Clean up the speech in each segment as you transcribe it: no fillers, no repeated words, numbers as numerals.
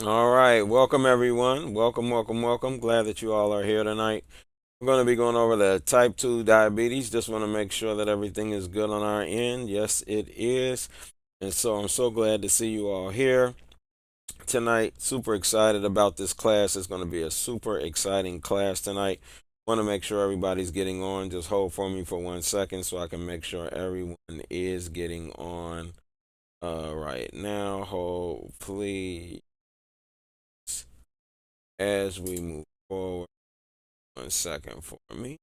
All right, welcome everyone. Welcome, welcome, welcome. Glad that you all are here tonight. We're going to be going over the type 2 diabetes. Just want to make sure that everything is good on our end. Yes, it is. And so I'm so glad to see you all here tonight. Super excited about this class. It's going to be a super exciting class tonight. Want to make sure everybody's getting on. Just hold for me for 1 second so I can make sure everyone is getting on right now. Hold, please, as we move forward. 1 second for me.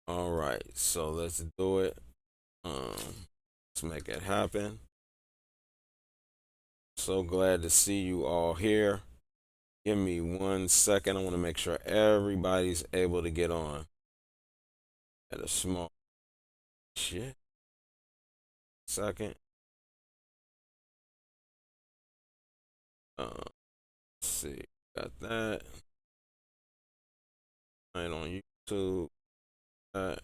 All right, so let's do it. Let's make it happen. So glad to see you all here. Give me 1 second. I want to make sure everybody's able to get on at a small shit second. Let's see, got that. Right on YouTube. That.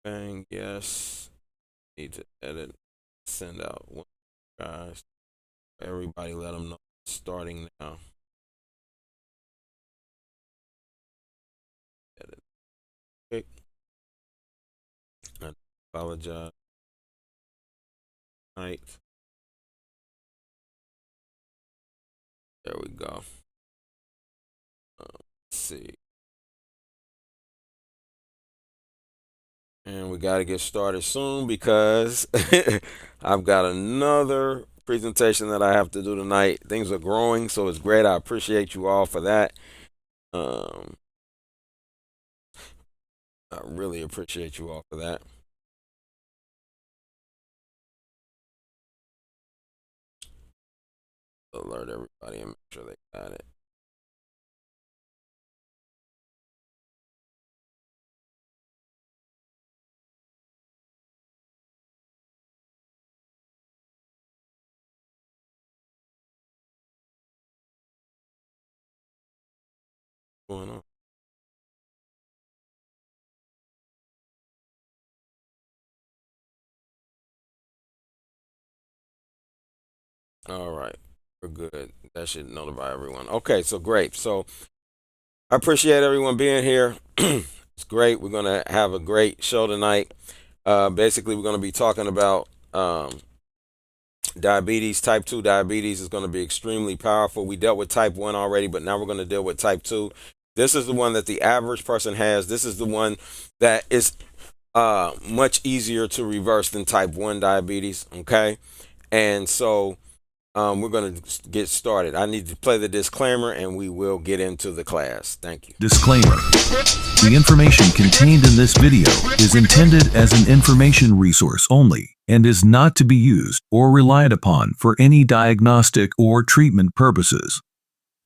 Bang, yes. Need to edit, send out one, guys. Everybody let them know starting now. Edit quick. I apologize. Right. There we go. Let's see. And we got to get started soon because I've got another presentation that I have to do tonight. Things are growing, so it's great. I appreciate you all for that. Um, I really appreciate you all for that. Alert everybody and make sure they got it. What's going on? All right, we're good. That should notify everyone. Okay, so great. So I appreciate everyone being here. It's great. We're gonna have a great show tonight. Basically, we're gonna be talking about diabetes. Type 2 diabetes is going to be extremely powerful. We dealt with type 1 already, but now we're going to deal with type 2. This is the one that the average person has. This is the one that is much easier to reverse than type 1 diabetes. Okay. And so we're going to get started. I need to play the disclaimer and we will get into the class. Thank you. Disclaimer. The information contained in this video is intended as an information resource only and is not to be used or relied upon for any diagnostic or treatment purposes.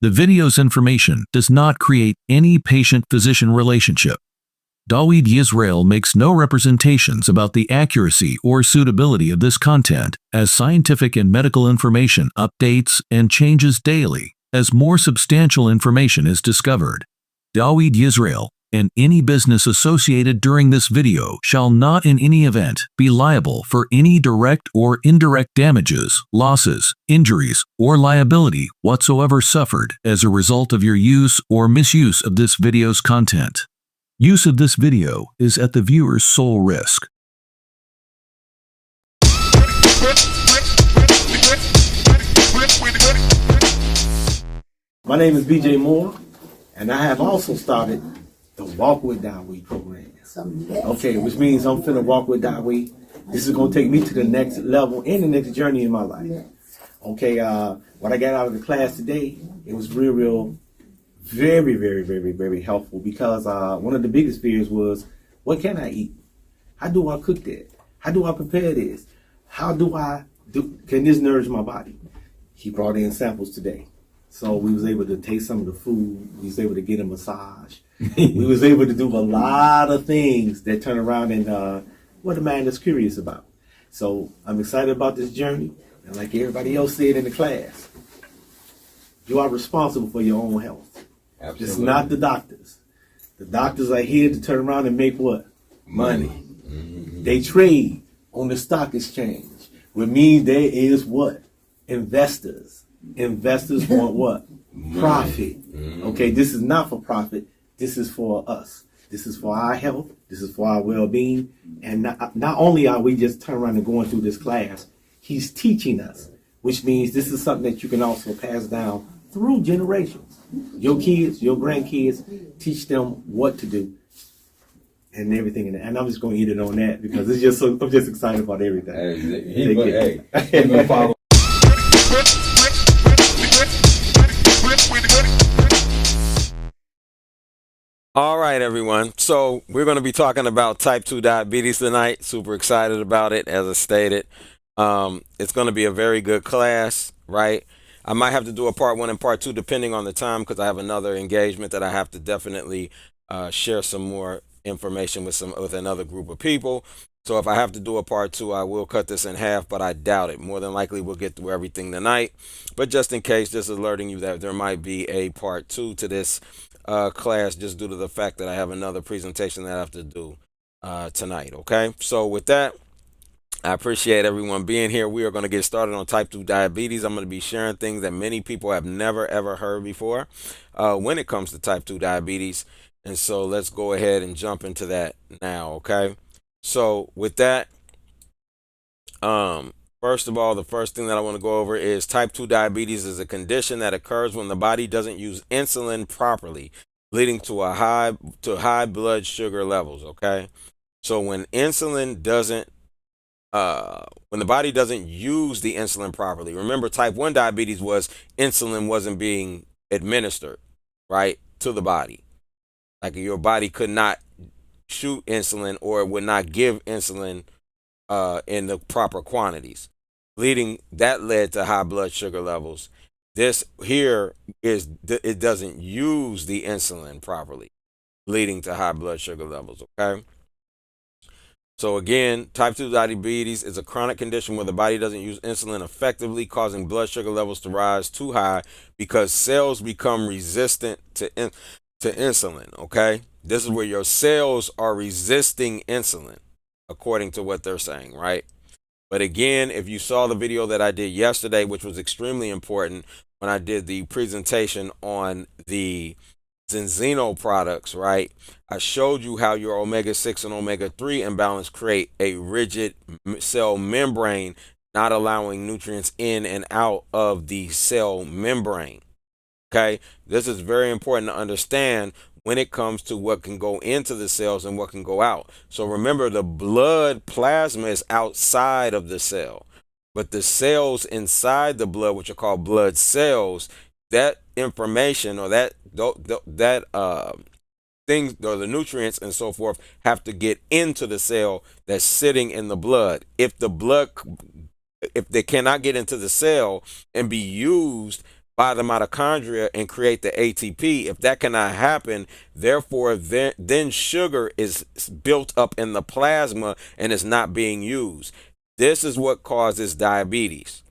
The video's information does not create any patient-physician relationship. Dawood Yisrael makes no representations about the accuracy or suitability of this content, as scientific and medical information updates and changes daily as more substantial information is discovered. Dawood Yisrael and any business associated during this video shall not in any event be liable for any direct or indirect damages, losses, injuries, or liability whatsoever suffered as a result of your use or misuse of this video's content. Use of this video is at the viewer's sole risk. My name is BJ Moore, and I have also started the Walk with Dawood program. Okay, which means I'm finna walk with Dawood. This is gonna take me to the next level and the next journey in my life. Okay, what I got out of the class today, it was real, very helpful because one of the biggest fears was, what can I eat? How do I cook that? How do I prepare this? Can this nourish my body? He brought in samples today. So we was able to taste some of the food. We was able to get a massage. We was able to do a lot of things that turn around and what the mind is curious about. So I'm excited about this journey. And like everybody else said in the class, you are responsible for your own health. Absolutely. It's not the doctors. The doctors are here to turn around and make what? Money. Mm-hmm. They trade on the stock exchange, which means there is what? Investors. Investors want what? Profit. Okay, this is not for profit. This is for us. This is for our health. This is for our well-being. And not only are we just turning around and going through this class, he's teaching us, which means this is something that you can also pass down through generations. Your kids, your grandkids, teach them what to do and everything. And I'm just going to eat it on that because it's just I'm just excited about everything. He gonna follow. All right, everyone. So we're going to be talking about type 2 diabetes tonight. Super excited about it, as I stated. It's going to be a very good class, right? I might have to do a part 1 and part 2 depending on the time because I have another engagement that I have to definitely share some more information with another group of people. So if I have to do a part 2, I will cut this in half, but I doubt it. More than likely, we'll get through everything tonight. But just in case, just alerting you that there might be a part 2 to this class, just due to the fact that I have another presentation that I have to do tonight. Okay, so with that, I appreciate everyone being here. We are going to get started on type 2 diabetes. I'm going to be sharing things that many people have never ever heard before when it comes to type 2 diabetes. And so let's go ahead and jump into that now. Okay, so with that, first of all, the first thing that I want to go over is type 2 diabetes is a condition that occurs when the body doesn't use insulin properly, leading to high blood sugar levels. Okay, so when the body doesn't use the insulin properly. Remember, type 1 diabetes was insulin wasn't being administered, right, to the body. Like your body could not shoot insulin or it would not give insulin in the proper quantities, that led to high blood sugar levels. This here it doesn't use the insulin properly, leading to high blood sugar levels. Okay. So again, type 2 diabetes is a chronic condition where the body doesn't use insulin effectively, causing blood sugar levels to rise too high because cells become resistant to insulin. Okay. This is where your cells are resisting insulin, according to what they're saying, right? But again, if you saw the video that I did yesterday, which was extremely important when I did the presentation on the Zenzino products, right? I showed you how your omega-6 and omega-3 imbalance create a rigid cell membrane, not allowing nutrients in and out of the cell membrane. Okay, this is very important to understand when it comes to what can go into the cells and what can go out. So remember, the blood plasma is outside of the cell, but the cells inside the blood, which are called blood cells, that information or that things or the nutrients and so forth have to get into the cell that's sitting in the blood. If they cannot get into the cell and be used by the mitochondria and create the ATP, if that cannot happen, therefore then sugar is built up in the plasma and is not being used. This is what causes diabetes.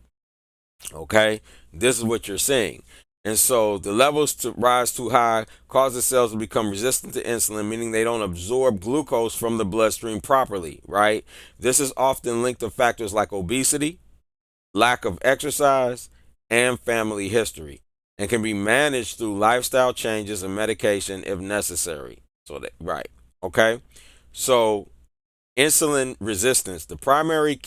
Okay, this is what you're seeing. And so the levels to rise too high causes cells to become resistant to insulin, meaning they don't absorb glucose from the bloodstream properly, right? This is often linked to factors like obesity, lack of exercise, and family history, and can be managed through lifestyle changes and medication if necessary. So that, right. Okay. So insulin resistance, the primary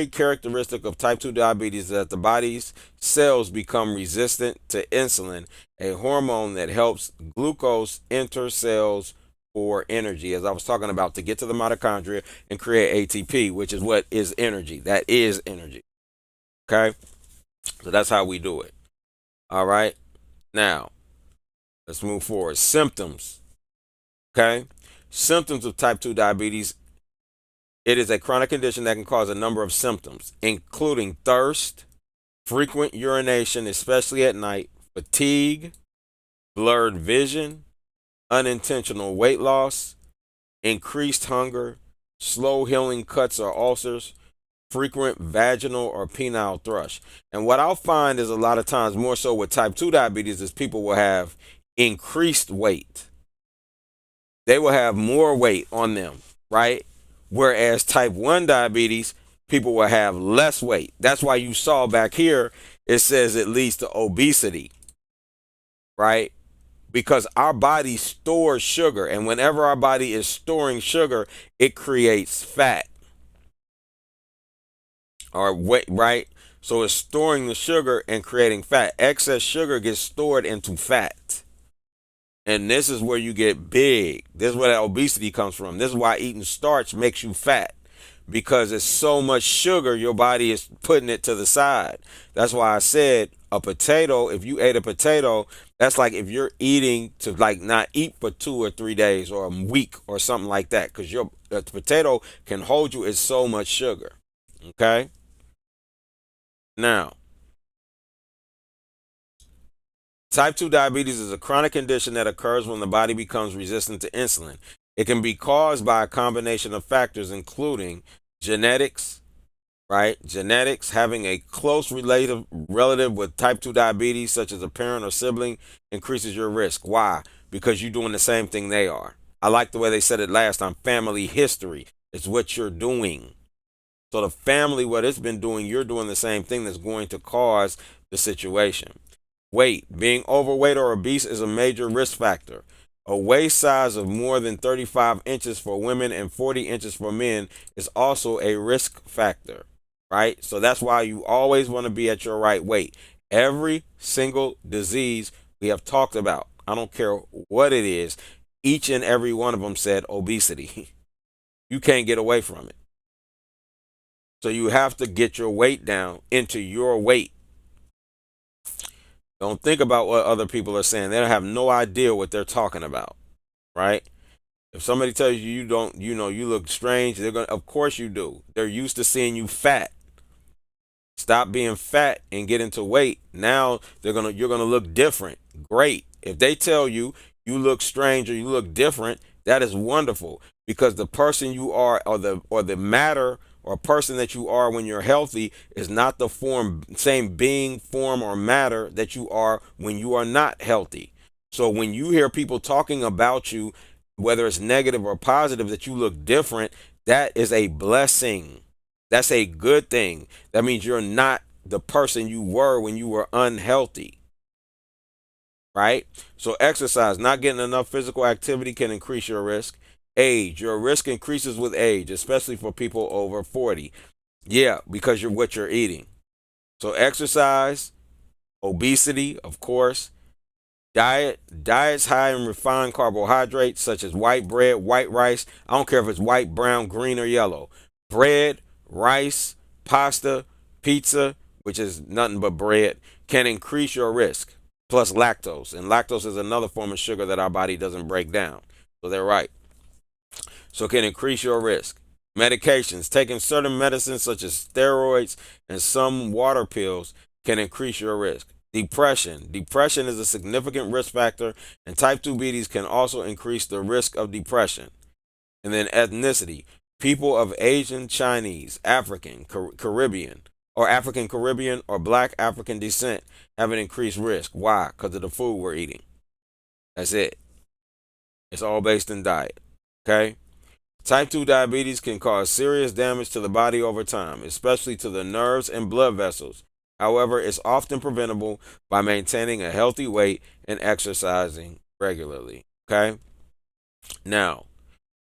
characteristic of type 2 diabetes is that the body's cells become resistant to insulin, a hormone that helps glucose enter cells for energy, as I was talking about, to get to the mitochondria and create ATP, which is what is energy. That is energy. Okay? So that's how we do it. All right? Now, let's move forward. Symptoms. Okay? Symptoms of type 2 diabetes. It is a chronic condition that can cause a number of symptoms, including thirst, frequent urination, especially at night, fatigue, blurred vision, unintentional weight loss, increased hunger, slow healing cuts or ulcers, frequent vaginal or penile thrush. And what I'll find is a lot of times, more so with type 2 diabetes, is people will have increased weight. They will have more weight on them. right? Whereas type 1 diabetes, people will have less weight. That's why you saw back here, it says it leads to obesity, right? Because our body stores sugar, and whenever our body is storing sugar, it creates fat or weight, right? So it's storing the sugar and creating fat. Excess sugar gets stored into fat. And this is where you get big. This is where that obesity comes from. This is why eating starch makes you fat, because it's so much sugar, your body is putting it to the side. That's why I said a potato, if you ate a potato, that's like if you're eating to like not eat for 2 or 3 days or a week or something like that, because your potato can hold you. It's so much sugar. Okay. Now, type 2 diabetes is a chronic condition that occurs when the body becomes resistant to insulin. It can be caused by a combination of factors, including genetics, right? Genetics, having a close relative with type 2 diabetes, such as a parent or sibling, increases your risk. Why? Because you're doing the same thing they are. I like the way they said it last time. Family history is what you're doing. So the family, what it's been doing, you're doing the same thing that's going to cause the situation. Weight. Being overweight or obese is a major risk factor. A waist size of more than 35 inches for women and 40 inches for men is also a risk factor, right? So that's why you always want to be at your right weight. Every single disease we have talked about, I don't care what it is, each and every one of them said obesity. You can't get away from it. So you have to get your weight down into your weight. Don't think about what other people are saying. They have no idea what they're talking about, right? If somebody tells you you don't, you look strange, they're gonna, of course you do. They're used to seeing you fat. Stop being fat and get into weight. Now you're gonna look different. Great. If they tell you you look strange or you look different, that is wonderful, because the person you are, or the matter or person that you are when you're healthy, is not the same being, form, or matter that you are when you are not healthy. So when you hear people talking about you, whether it's negative or positive, that you look different, that is a blessing. That's a good thing. That means you're not the person you were when you were unhealthy, right? So exercise, not getting enough physical activity can increase your risk. Age, your risk increases with age, especially for people over 40. Yeah, because you're what you're eating. So exercise, obesity, of course. Diets high in refined carbohydrates such as white bread, white rice. I don't care if it's white, brown, green, or yellow. Bread, rice, pasta, pizza, which is nothing but bread, can increase your risk. Plus lactose. And lactose is another form of sugar that our body doesn't break down. So they're right. So it can increase your risk. Medications. Taking certain medicines such as steroids and some water pills can increase your risk. Depression. Depression is a significant risk factor, and type 2 diabetes can also increase the risk of depression. And then ethnicity. People of Asian, Chinese, African, Caribbean, or African Caribbean or Black African descent have an increased risk. Why? Because of the food we're eating. That's it. It's all based in diet. Okay? Type 2 diabetes can cause serious damage to the body over time, especially to the nerves and blood vessels. However, it's often preventable by maintaining a healthy weight and exercising regularly. Okay? Now,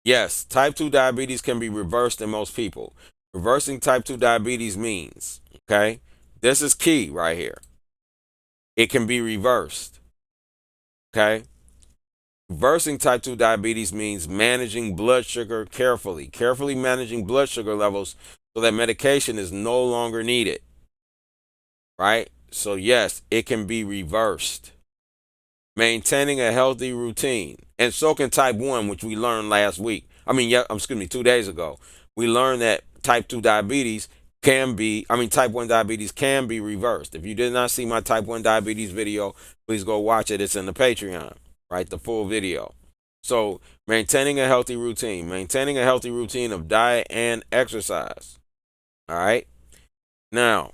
yes, type 2 diabetes can be reversed in most people. Reversing type 2 diabetes means, okay, this is key right here. It can be reversed. Okay? Reversing type 2 diabetes means managing blood sugar carefully managing blood sugar levels so that medication is no longer needed. Right? So yes, it can be reversed. Maintaining a healthy routine. And so can type 1, which we learned last week. 2 days ago. We learned that type 1 diabetes can be reversed. If you did not see my type 1 diabetes video, please go watch it. It's in the Patreon, right? The full video. So maintaining a healthy routine of diet and exercise. All right. Now,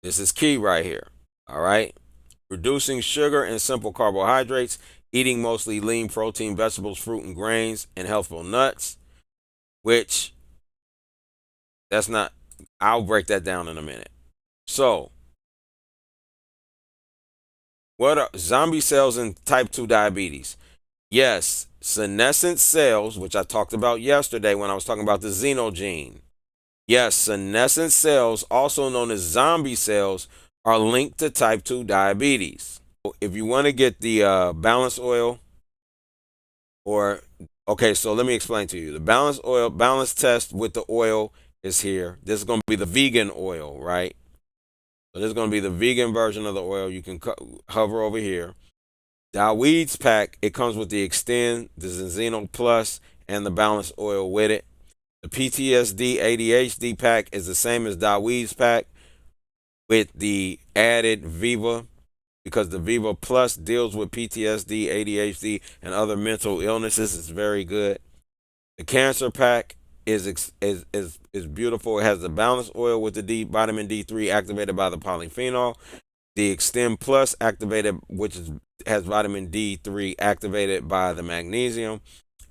this is key right here. All right. Reducing sugar and simple carbohydrates. eating mostly lean protein, vegetables, fruit, and grains, and healthful nuts, which that's not, I'll break that down in a minute. So, what are zombie cells in type 2 diabetes? Yes, senescent cells, which I talked about yesterday when I was talking about the xenogene. Yes, senescent cells, also known as zombie cells, are linked to type 2 diabetes. If you want to get the balanced oil, or, okay, so let me explain to you. The balance test with the oil is here. This is going to be the vegan oil, right? So this is going to be the vegan version of the oil. You can hover over here. Daweed's pack, it comes with the Extend, the Zenzino Plus, and the balanced oil with it. The PTSD ADHD pack is the same as Daweed's pack with the added Viva, because the Viva Plus deals with PTSD, ADHD, and other mental illnesses. It's very good. The cancer pack is beautiful. It has the balanced oil with the vitamin D3 activated by the polyphenol. The Extend Plus activated, which has vitamin D3 activated by the magnesium,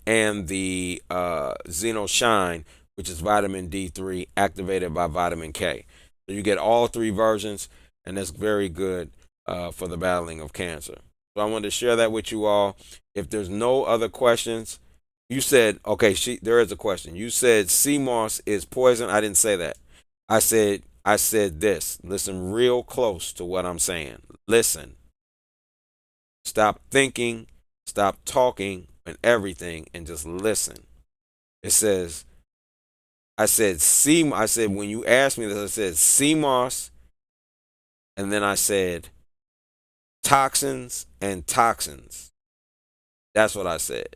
and the Xeno Shine, which is vitamin D3 activated by vitamin K. So you get all three versions, and that's very good for the battling of cancer. So I wanted to share that with you all. If there's no other questions, you said, okay, there is a question. You said sea moss is poison. I didn't say that. I said this. Listen real close to what I'm saying. Listen. Stop thinking, stop talking and everything, and just listen. It says, I said when you asked me this, I said sea moss, and then I said toxins and toxins. That's what I said.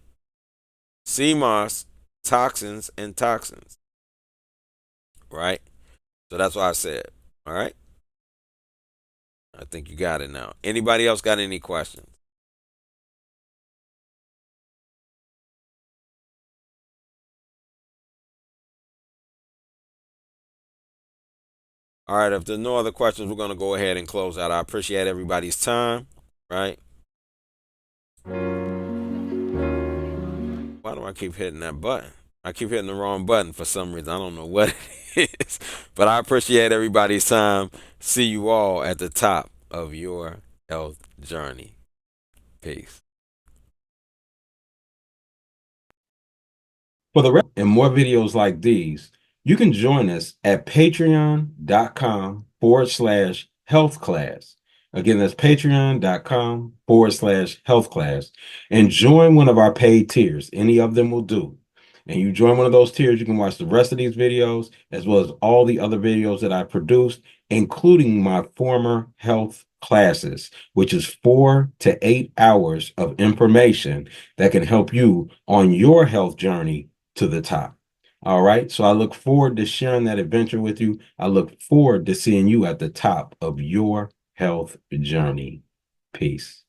Sea moss, toxins, and toxins. Right? So that's what I said. All right? I think you got it now. Anybody else got any questions? All right, if there's no other questions, we're going to go ahead and close out. I appreciate everybody's time, right? Why do I keep hitting that button? I keep hitting the wrong button for some reason. I don't know what it is. But I appreciate everybody's time. See you all at the top of your health journey. Peace. For the rest and more videos like these, you can join us at patreon.com/health class. Again, that's patreon.com/health class. And join one of our paid tiers. Any of them will do. And you join one of those tiers, you can watch the rest of these videos, as well as all the other videos that I produced, including my former health classes, which is 4 to 8 hours of information that can help you on your health journey to the top. All right. So I look forward to sharing that adventure with you. I look forward to seeing you at the top of your health journey. Peace.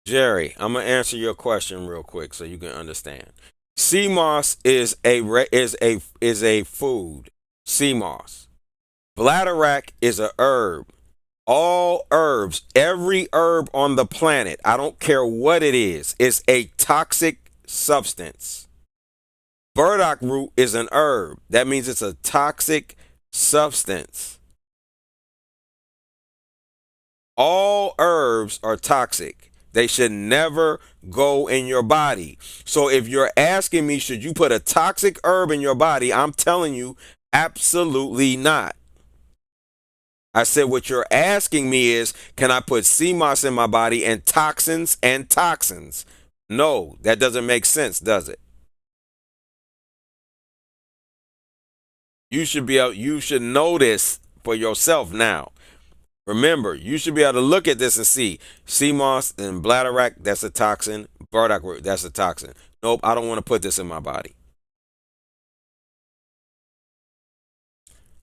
Jerry, I'm going to answer your question real quick so you can understand. Sea moss is a food. Sea moss. Bladderwrack is a herb. All herbs, every herb on the planet, I don't care what it is a toxic substance. Burdock root is an herb. That means it's a toxic substance. All herbs are toxic. They should never go in your body. So if you're asking me, should you put a toxic herb in your body? I'm telling you, absolutely not. I said, what you're asking me is, can I put sea moss in my body and toxins and toxins? No, that doesn't make sense, does it? You should know this for yourself now. Remember, you should be able to look at this and see sea moss and bladderwrack, that's a toxin. Burdock root, that's a toxin. Nope, I don't want to put this in my body.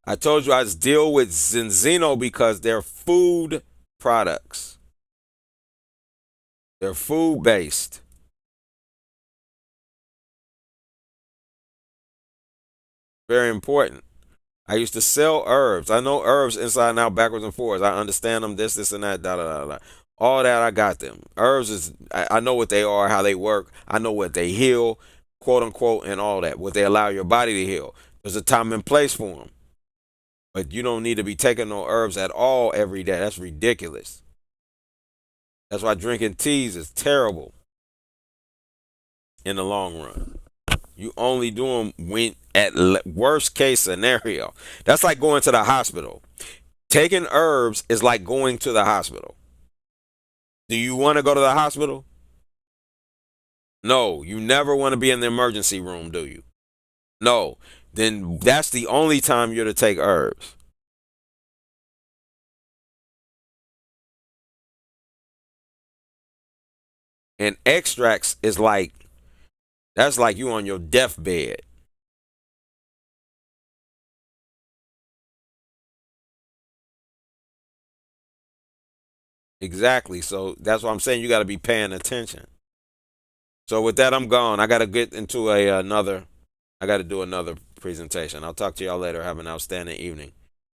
I told you I deal with Zenzino because they're food products. They're food based. Very important. I used to sell herbs. I know herbs inside and out, backwards and forwards. I understand them, this, and that, da, da, da, da. All that I got them. Herbs is I know what they are, how they work. I know what they heal, quote unquote, and all that. What they allow your body to heal. There's a time and place for them. But you don't need to be taking no herbs at all every day. That's ridiculous. That's why drinking teas is terrible in the long run. You only do them when at worst case scenario. That's like going to the hospital. Taking herbs is like going to the hospital. Do you want to go to the hospital? No, you never want to be in the emergency room, do you? No. Then that's the only time you're to take herbs. And extracts is like, that's like you on your deathbed. Exactly. So that's what I'm saying. You got to be paying attention. So with that, I'm gone. I got to get into another. I got to do another presentation. I'll talk to y'all later. Have an outstanding evening.